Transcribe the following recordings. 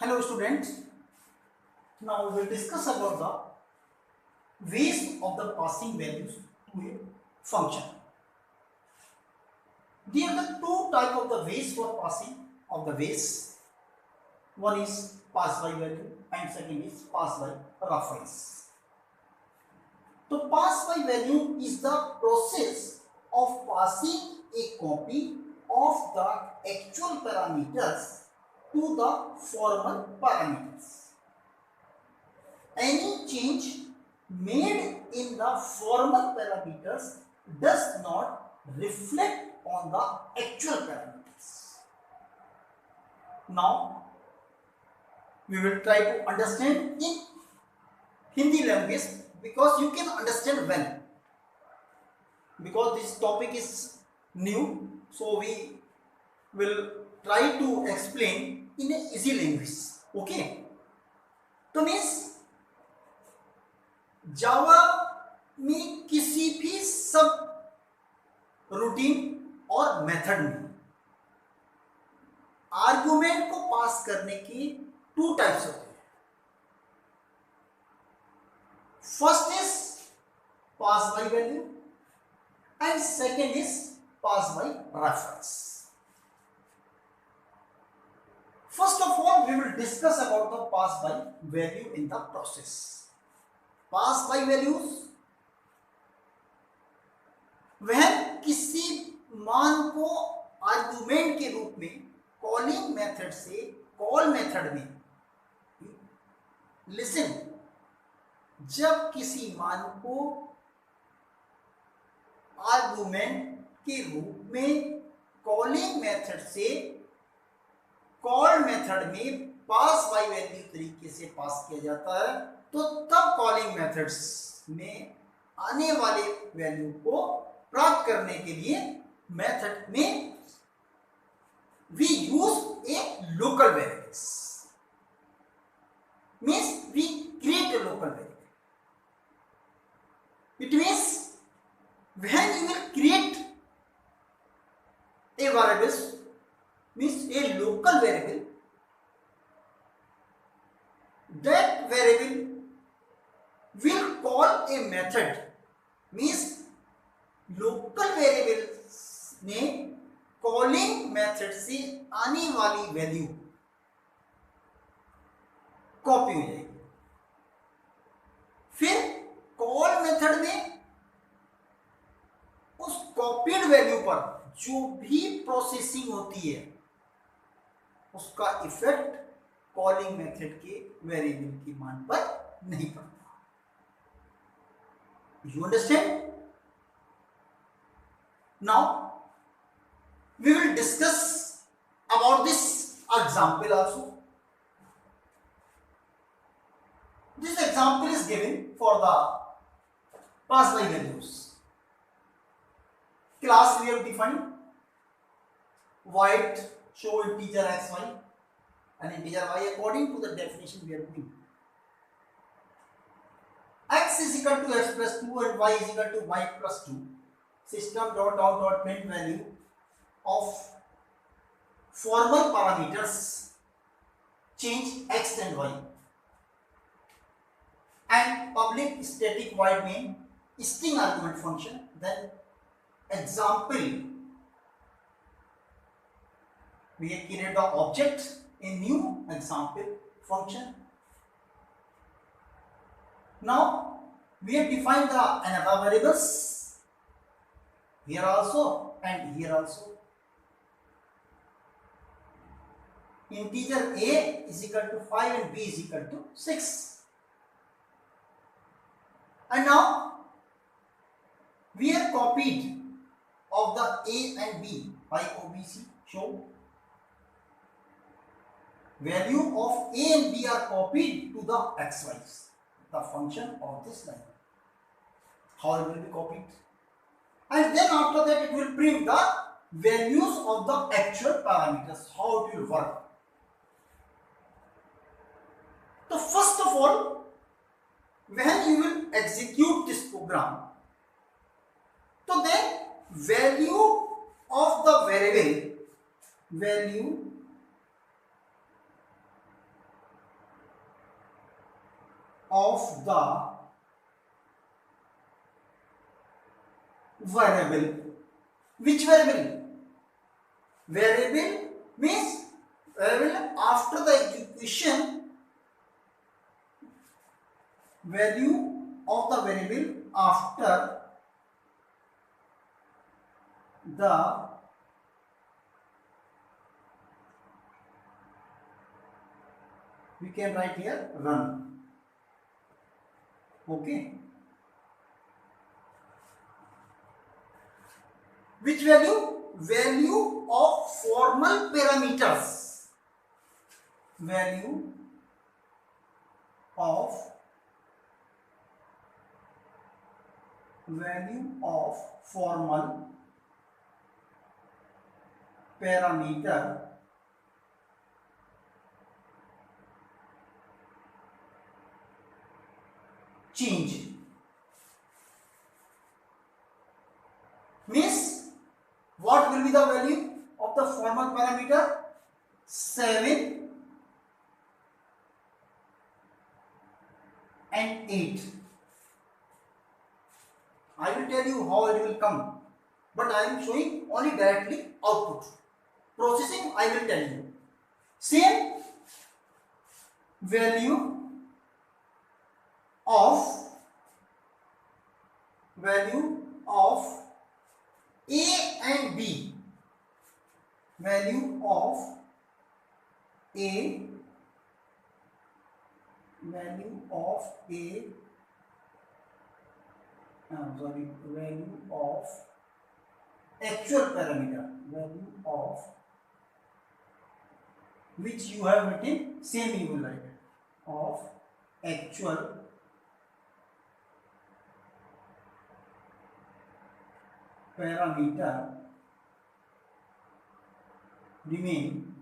Hello students, now we will discuss about the ways of the passing values to a function. There are the two types of the ways for passing of the ways. One is pass by value and second is pass by reference. So pass by value is the process of passing a copy of the actual parameters to the formal parameters. Any change made in the formal parameters does not reflect on the actual parameters. Now, we will try to understand in Hindi language because you can understand well. Because this topic is new, so we will try to explain in a easy language. Okay? तो means जावा में किसी भी सब routine और method में argument को पास करने की टू टाइप्स होते हैं. First is pass by value and second is pass by reference. First of all, we will discuss about the pass by value in the process. Pass by values वह किसी मान को argument के रूप में calling method से call method में listen, जब किसी मान को आर्गुमेंट के रूप में कॉलिंग मेथड से कॉल मेथड में पास बाय वैल्यू तरीके से पास किया जाता है, तो तब कॉलिंग मेथड्स में आने वाले वैल्यू को प्राप्त करने के लिए मेथड में we use a local variables. Means we create a local variable. It means when you will create a variables means a local variable, that variable will call a method. means local variables में calling method से आने वाली value copy हो जाएगी. फिर call method में उस copied value पर जो भी प्रोसेसिंग होती है उसका इफेक्ट कॉलिंग मेथड के वेरिएबल के मान पर नहीं पड़ता. You understand? Now we will discuss about this example also. This example is given for the pass by values. Class we have defined void show integer xy and integer y according to the definition we are doing. X is equal to x plus 2 and y is equal to y plus 2. System dot out dot print value of formal parameters change x and y and public static void main string argument function. Then example, we have created the object in new example function. Now we have defined the another variables here also and here also. Integer a is equal to 5 and b is equal to 6. And now we have copied of the a and b by OBC. Show value of a and b are copied to the xy's, the function of this line. How it will be copied, and then after that it will print the values of the actual parameters. How it will work? So first of all, when you will execute this program, so then value of the variable, value of the variable. Which variable? Variable means variable after the execution, value of the variable after the we can write here run. Okay. Which value? Value of formal parameters. Value of formal parameter change. Means what will be the value of the formal parameter? 7 and 8. I will tell you how it will come, but I am showing only directly output. Processing I will tell you. Same value of A and B. Value of A value of actual parameter, value of which you have written, same you will write of actual parameter remain,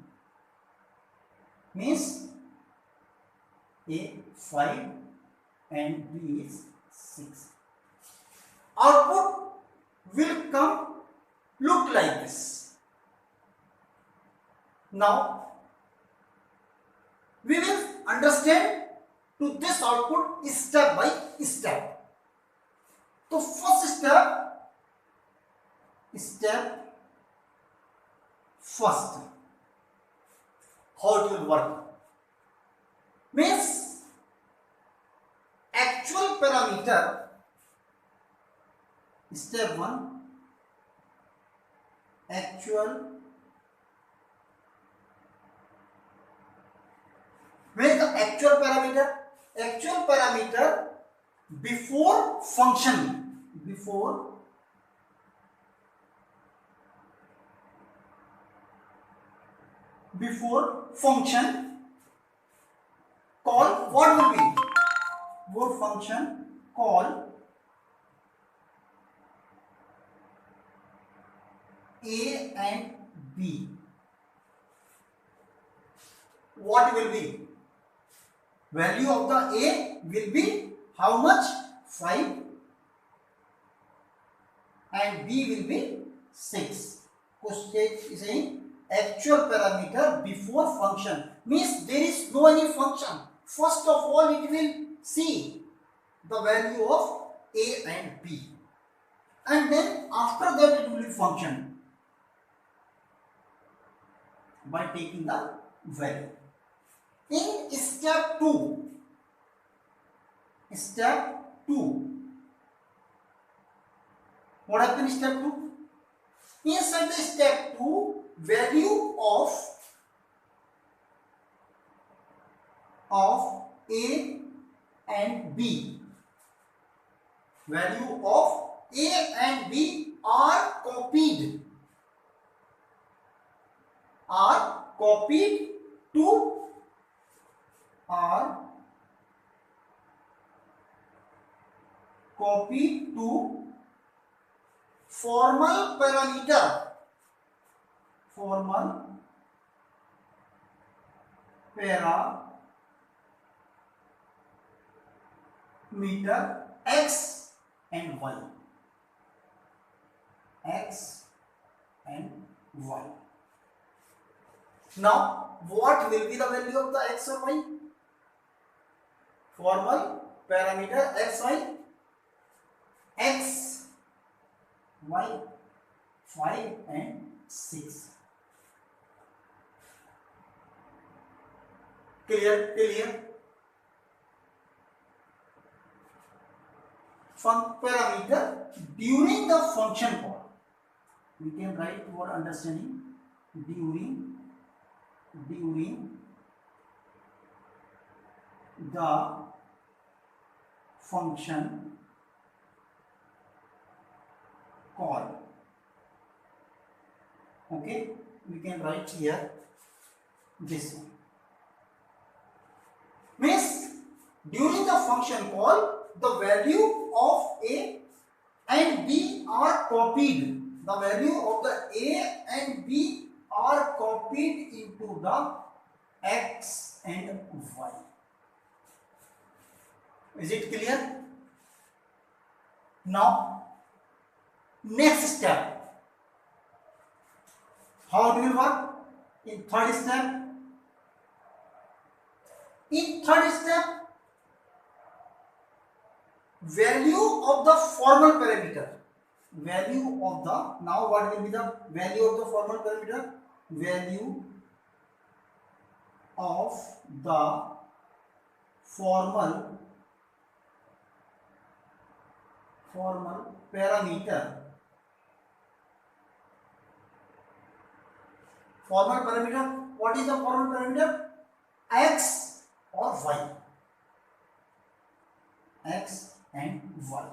means A 5 and B is 6. Output will come look like this. Now we will understand to this output step by step. So first how it will work means actual parameter. Step 1, actual. Where is the actual parameter? Actual parameter before function, before function call what will be? Before function call A and B. What will be? Value of the A will be how much? 5 and B will be 6. Question is saying actual parameter before function means there is no any function. First of all it will see the value of A and B and then after that it will be function by taking the value. In step 2, what happened in step 2? Inside the step 2, value of A and B, value of A and B are copied to formal parameter X and Y. Now what will be the value of the X or Y? formal parameter xy, x y 5 and 6. Clear till here? Parameter during the function call. We can write for understanding during the function call. Okay, we can write here this one. Means during the function call, the value of a and b are copied. The value of the a and b are copied into the x and y. Is it clear? Now, next step. How it will work? In third step. In third step, value of the formal parameter. Value of the, now what will be the value of the formal parameter? Value of the formal parameter. Formal parameter, what is the formal parameter? X or y. X and y.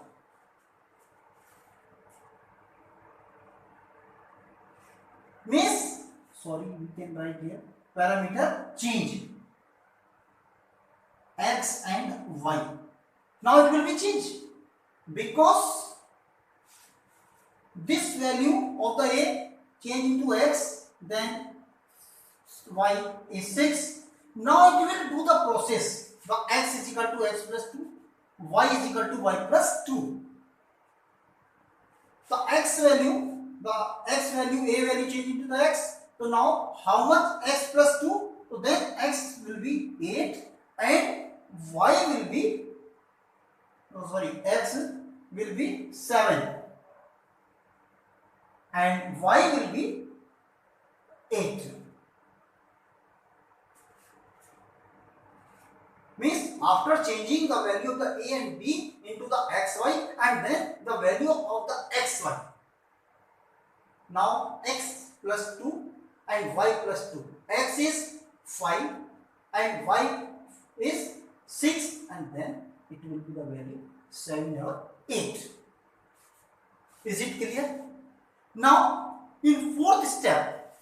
Means, sorry, we can write here parameter change x and y. Now it will be changed because this value of the a change into x, then y is 6. Now it will do the process. The x is equal to x plus 2, y is equal to y plus 2. The x value a value change into the x. So now how much? X plus 2. So then x will be 8 and y will be, x will be 7 and y will be 8. Means after changing the value of the a and b into the xy and then the value of the xy. Now x plus 2 and y plus 2. X is 5 and y is 6 and then it will be the value 7 or 8. Is it clear? Now in fourth step,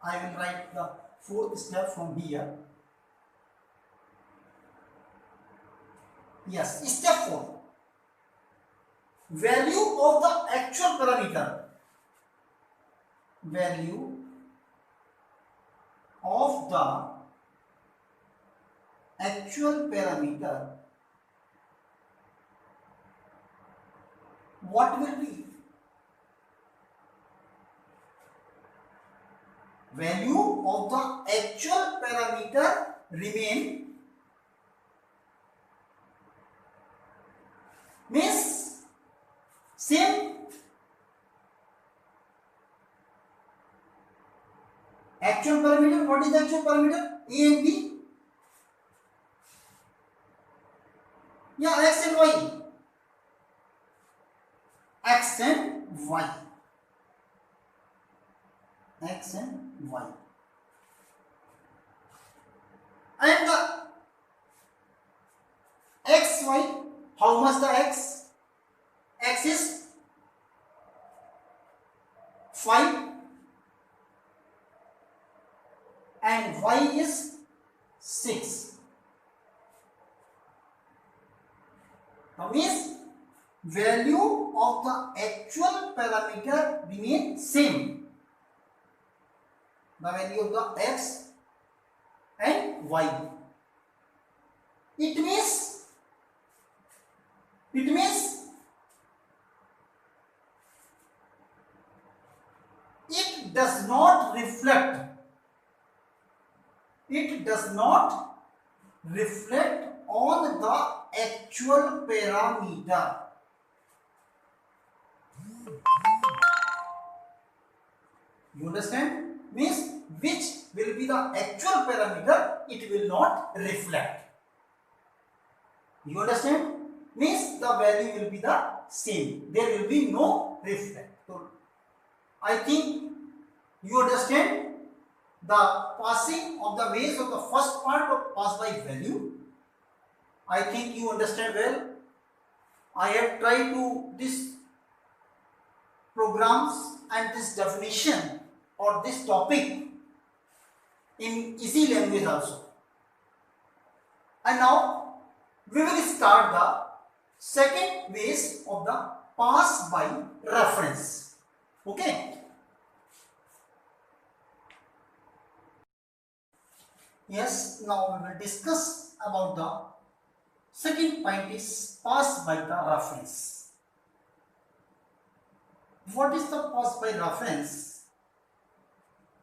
I will write the fourth step from here. Yes, step 4. Value of the actual parameter. Value of the actual parameter. What will be? Value of the actual parameter remain, means same. Actual parameter, what is the actual parameter? A and B. Yeah, x and y. X and y. X and y. And the x, y, how much the x? X is 5 and y is 6. Now means value of the actual parameter remain same. The value of the x and y. It means it does not reflect on the actual parameter. You understand? Means which will be the actual parameter, it will not reflect. You understand? Means the value will be the same. There will be no reflect. So I think you understand the passing of the ways of the first part of pass by value. I think you understand well. I have tried to this programs and this definition or this topic in easy language also. And now we will start the second ways of the pass by reference. Okay. Yes, now we will discuss about the second point is pass by the reference. What is the pass by reference?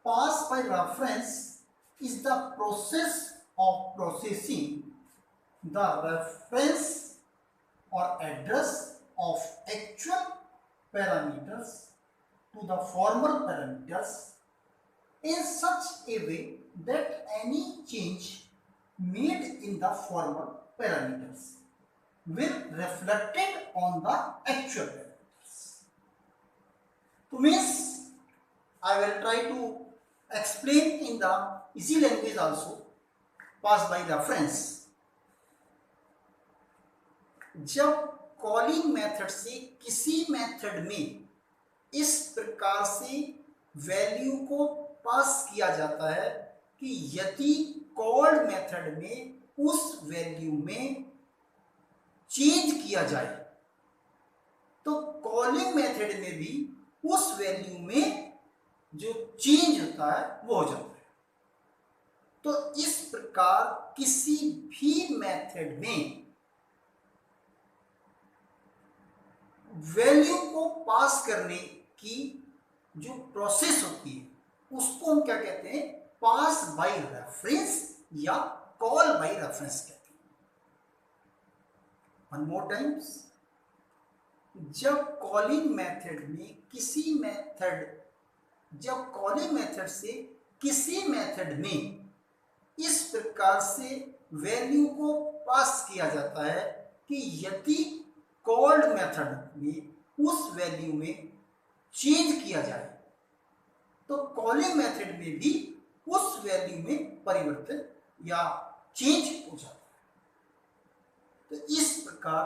Pass by reference is the process of processing the reference or address of actual parameters to the formal parameters in such a way that any change made in the formal parameters will reflected on the actual parameters. To means I will try to explain in the easy language also pass by reference. जब calling method से किसी method में इस प्रकार से value को पास किया जाता है कि यदि कॉल्ड मेथड में उस वैल्यू में चेंज किया जाए तो कॉलिंग मेथड में भी उस वैल्यू में जो चेंज होता है वो हो जाता है। तो इस प्रकार किसी भी मेथड में वैल्यू को पास करने की जो प्रोसेस होती है उसको हम क्या कहते हैं, पास बाय रेफरेंस या कॉल बाय रेफरेंस कहते हैं। वन मोर टाइम्स, जब कॉलिंग मेथड से किसी मेथड में इस प्रकार से वैल्यू को पास किया जाता है कि यदि कॉल्ड मेथड में उस वैल्यू में चेंज किया जाए तो कॉलिंग मेथड में भी उस वैल्यू में परिवर्तन या चेंज हो जाता है। तो इस प्रकार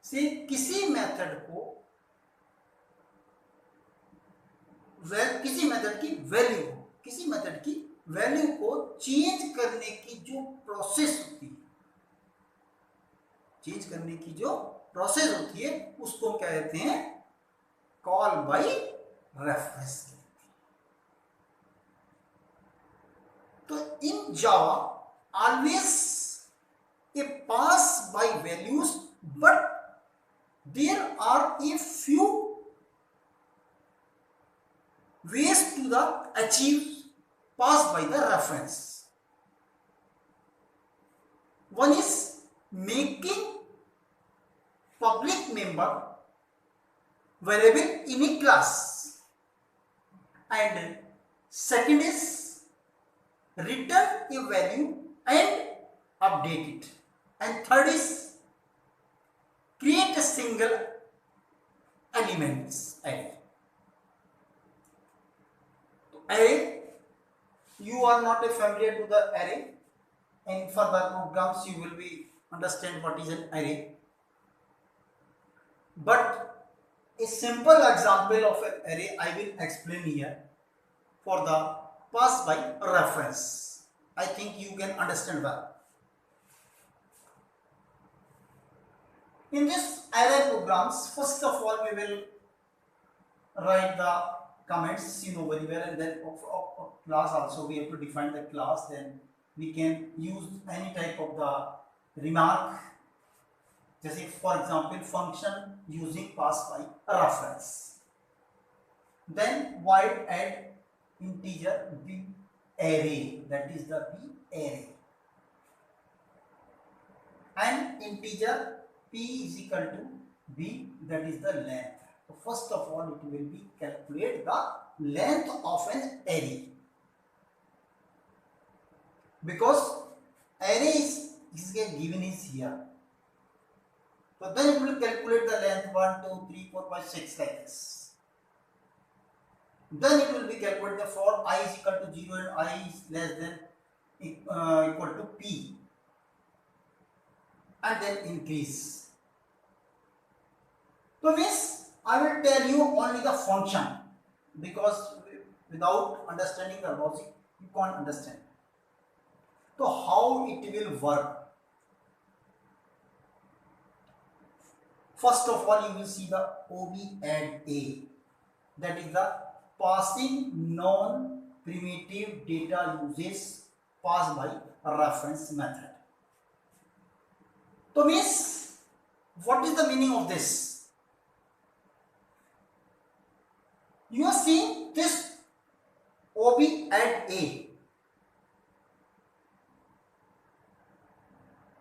से किसी मेथड की वैल्यू को चेंज करने की जो प्रोसेस होती है उसको हम क्या कहते हैं, कॉल बाय रेफरेंस। तो in Java always a pass by values but there are a few ways to the achieve pass by the reference. One is making public member variable in a class, and second is return a value and update it, and third is create a single elements array. Array, you are not familiar to the array. In further programs you will be understand what is an array, but a simple example of an array I will explain here for the pass by reference. I think you can understand well. In this array programs, first of all we will write the comments, you know very well, and then of class also we have to define the class. Then we can use any type of the remark, just for example function using pass by reference. Then void add integer b array, that is the b array. and integer p is equal to b, that is the length. So first of all it will be calculate the length of an array, because array is given is here. So then it will calculate the length 1 2 3 4 5 6 like this. Then it will be calculated for I is equal to 0 and I is less than equal to p, and then increase. So means I will tell you only the function, because without understanding the logic you can't understand. So how it will work? First of all you will see the ob add a, that is the passing non-primitive data uses passed by a reference method. So means what is the meaning of this? You are seeing this ob add a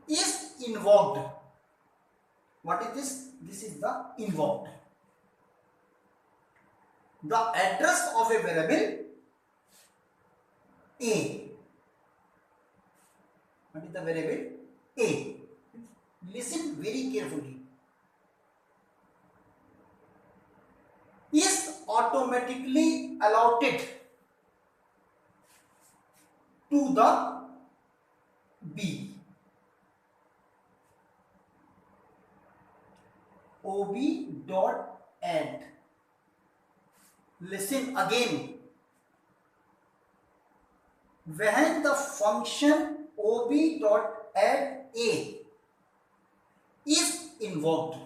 is invoked. What is this? This is the invoked. The address of a variable a. What is the variable a? Listen very carefully. Is automatically allotted to the b. ob dot add. Listen again. When the function ob dot add a is invoked,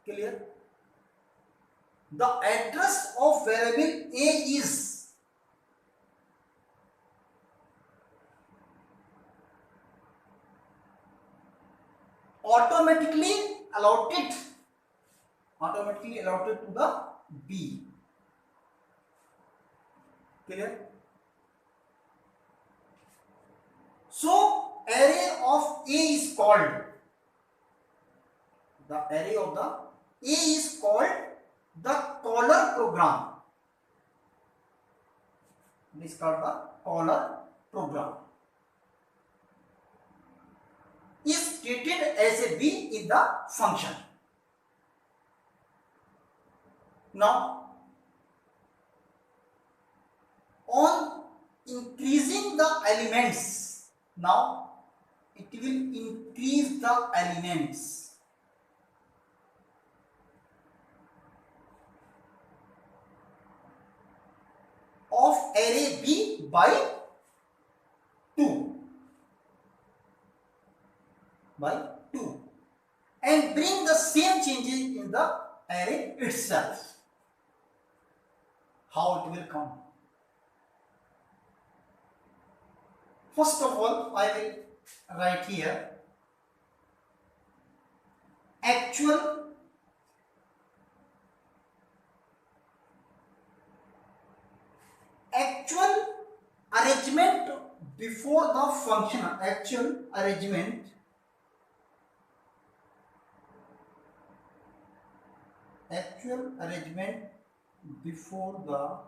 clear? The address of variable a is automatically allotted to the b. Clear? So array of a is called, the array of the a is called the caller program. This is called the caller program. Is treated as a b in the function. Now on increasing the elements, now it will increase the elements of array b by 2 and bring the same changes in the array itself. How it will come? First of all, I will write here actual arrangement before the function. Actual arrangement before the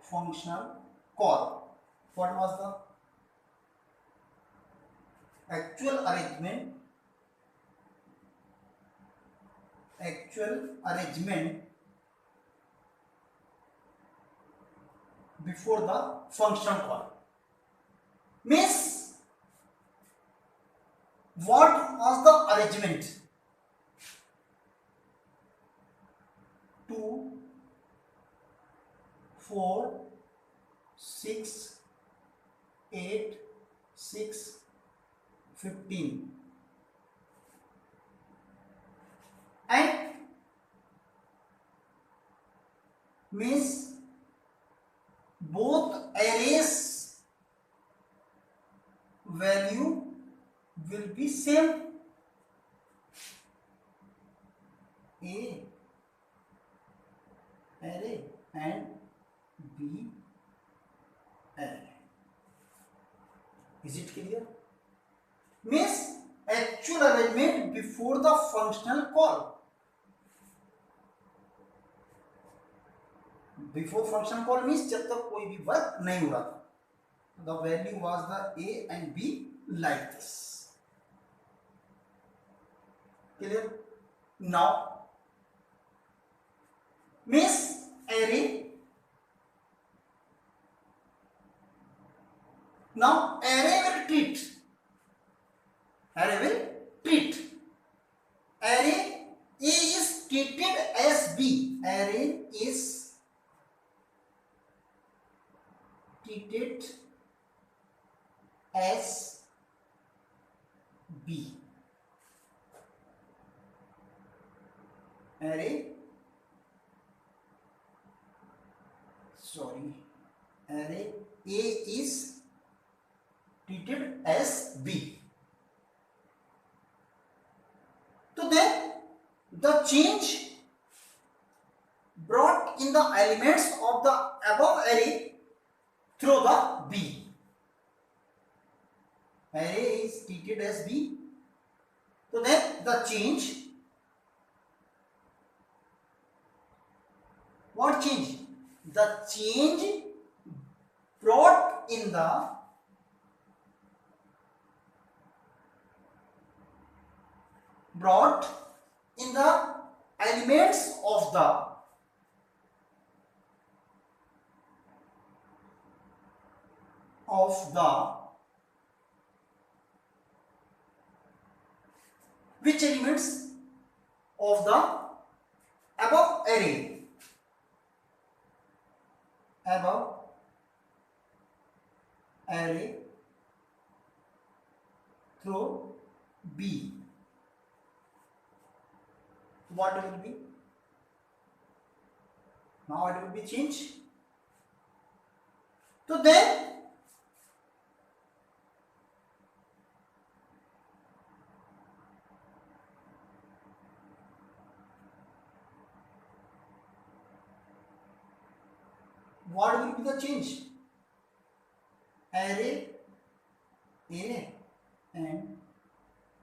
functional call. What was the actual arrangement before the functional call? Means what was the arrangement? 2 4 6 8 6 15, and means both arrays value will be same. A array and B array. Is it clear? Means actual arrangement before the functional call. Before functional call means जब तक कोई भी work नहीं हो रहा था. The value was the A and B like this. Clear? Now, means array. Now array will treat. Array will treat. Array A is treated as B. Array is treated as B. Array A is treated as B. So then the change brought in the elements of the above array through the B. Array is treated as B. So then the change, what change? The change brought in the elements of the which elements of the above array through B. What will be? Now it will be changed. So then what will be the change? Array A and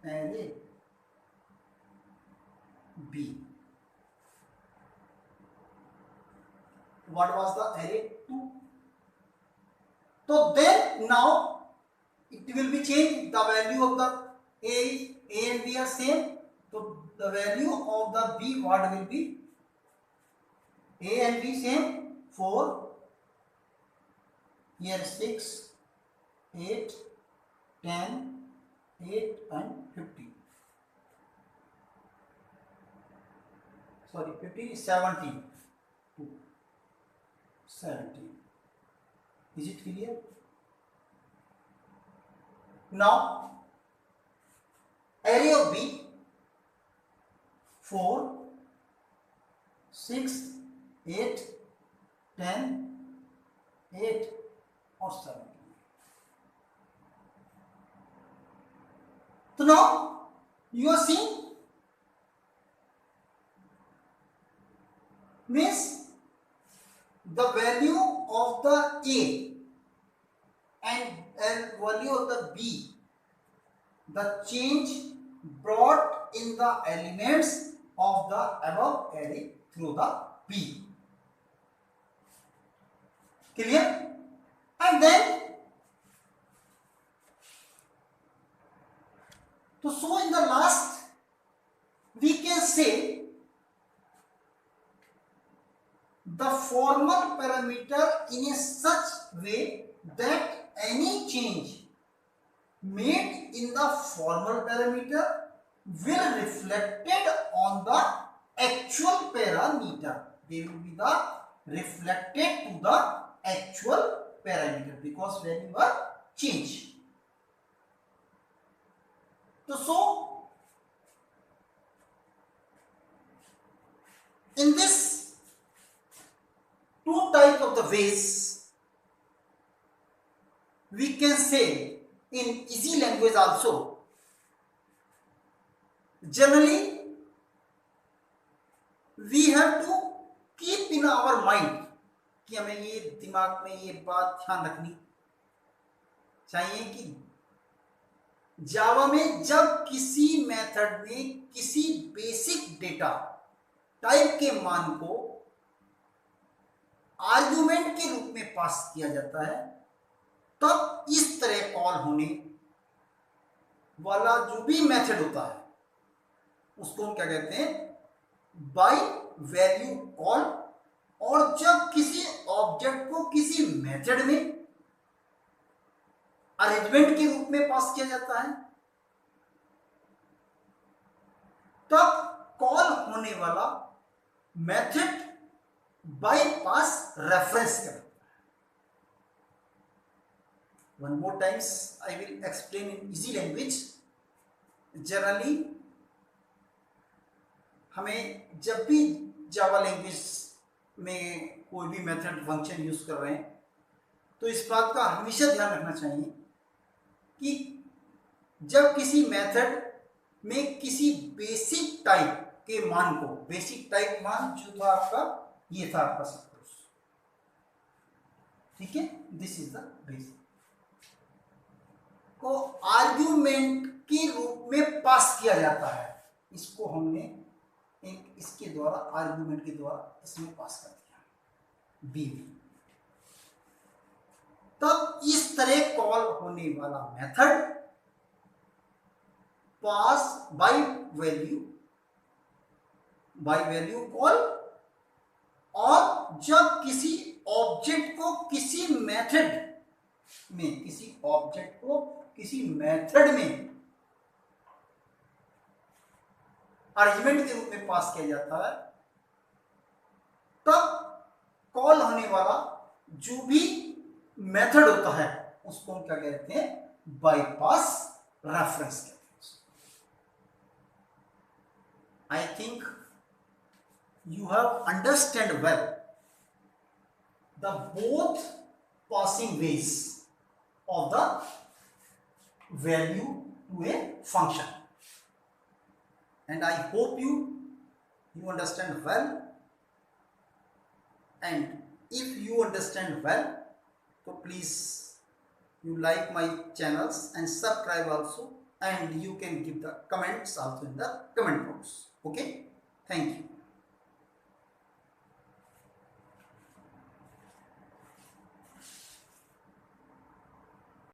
array B. What was the array 2? So then now it will be changed. The value of the A and B are same. So the value of the B, what will be? A and B same. 4, here 6, 8, 10, 8 and 15. Sorry, 15 is 17. 17. Is it clear? Now, array of B 4, 6, 8, 10, 8 or 17. So now you are seeing means the value of the A and value of the B, the change brought in the elements of the above array through the B. Clear? And then so in the last we can say the formal parameter in a such way that any change made in the formal parameter will reflected on the actual parameter. They will be the reflected to the actual parameter because value are changed. So in this two types of the ways we can say in easy language also generally we have to keep in our mind कि हमें ये दिमाग में ये बात ध्यान रखनी चाहिए कि जावा में जब किसी मेथड में किसी बेसिक डेटा टाइप के मान को आर्गुमेंट के रूप में पास किया जाता है, तब इस तरह कॉल होने वाला जो भी मेथड होता है उसको हम क्या कहते हैं, बाय वैल्यू कॉल। और जब किसी ऑब्जेक्ट को किसी मेथड में अरेंजमेंट के रूप में पास किया जाता है, तब कॉल होने वाला मेथड बाय पास रेफरेंस करता है। One more times I will explain in easy language. Generally हमें जब भी जावा लैंग्वेज में कोई भी मेथड फंक्शन यूज कर रहे हैं तो इस बात का हमेशा ध्यान रखना चाहिए कि जब किसी मेथड में किसी बेसिक टाइप के मान को, बेसिक टाइप मान जो था आपका, ये था आपका सपोज, ठीक है, दिस इज द बेसिक, को आर्ग्यूमेंट के रूप में पास किया जाता है। इसको हमने एक इसके द्वारा, आर्ग्यूमेंट के द्वारा इसमें पास कर दिया बी। तब इस तरह कॉल होने वाला method pass by value call, और जब किसी ऑब्जेक्ट को किसी मेथड में, किसी ऑब्जेक्ट को किसी मेथड में अरेंजमेंट के रूप में पास किया जाता है, तब कॉल होने वाला जो भी मेथड होता है उसको हम क्या कहते हैं, बाईपास रेफरेंस कहते हैं। I think you have understand well the both passing ways of the value to a function, and I hope you understand well. And if you understand well, so please you like my channels and subscribe also, and you can give the comments also in the comment box. Okay, thank you.